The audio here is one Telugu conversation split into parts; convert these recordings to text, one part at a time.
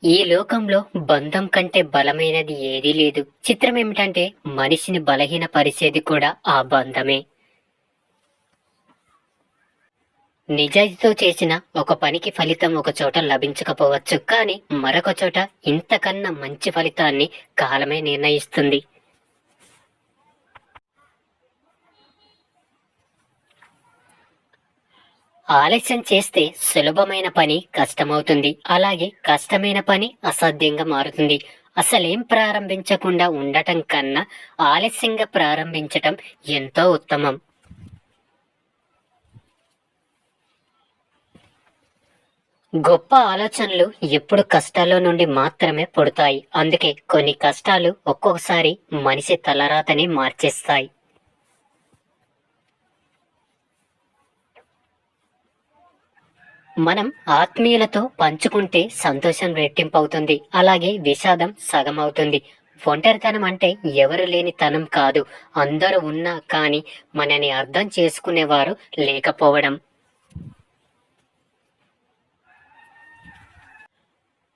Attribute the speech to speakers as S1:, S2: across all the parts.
S1: ఈ లోకంలో బంధం కంటే బలమైనది ఏదీ లేదు. చిత్రం ఏమిటంటే మనిషిని బలహీనపరిచేది కూడా ఆ బంధమే. నిజాయితీతో చేసిన ఒక పనికి ఫలితం ఒక చోట లభించకపోవచ్చు, కానీ మరొక చోట ఇంతకన్నా మంచి ఫలితాన్ని కాలమే నిర్ణయిస్తుంది. ఆలస్యం చేస్తే సులభమైన పని కష్టమవుతుంది, అలాగే కష్టమైన పని అసాధ్యంగా మారుతుంది. అసలేం ప్రారంభించకుండా ఉండటం కన్నా ఆలస్యంగా ప్రారంభించటం ఎంతో ఉత్తమం. గొప్ప ఆలోచనలు ఎప్పుడు కష్టాల్లో నుండి మాత్రమే పుడతాయి. అందుకే కొన్ని కష్టాలు ఒక్కొక్కసారి మనిషి తలరాతని మార్చేస్తాయి. మనం ఆత్మీయులతో పంచుకుంటే సంతోషం రెట్టింపవుతుంది, అలాగే విషాదం సగం అవుతుంది. ఒంటరితనం అంటే ఎవరు లేని తనం కాదు, అందరూ ఉన్నా కానీ మనని అర్థం చేసుకునేవారు లేకపోవడం.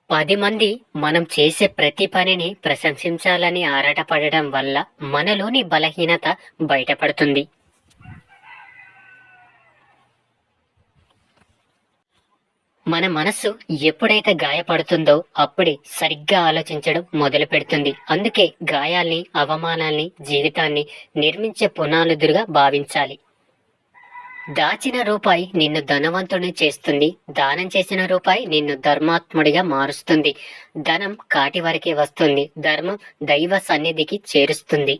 S1: 10 మంది మనం చేసే ప్రతి పనిని ప్రశంసించాలని ఆరాటపడడం వల్ల మనలోని బలహీనత బయటపడుతుంది. మన మనసు ఎప్పుడైతే గాయపడుతుందో అప్పుడే సరిగ్గా ఆలోచించడం మొదలు పెడుతుంది. అందుకే గాయాల్ని, అవమానాల్ని జీవితాన్ని నిర్మించే పునాదులుగా భావించాలి. దాచిన రూపాయి నిన్ను ధనవంతుడిని చేస్తుంది, దానం చేసిన రూపాయి నిన్ను ధర్మాత్ముడిగా మారుస్తుంది. ధనం కాటి వరకే వస్తుంది, ధర్మం దైవ సన్నిధికి చేరుస్తుంది.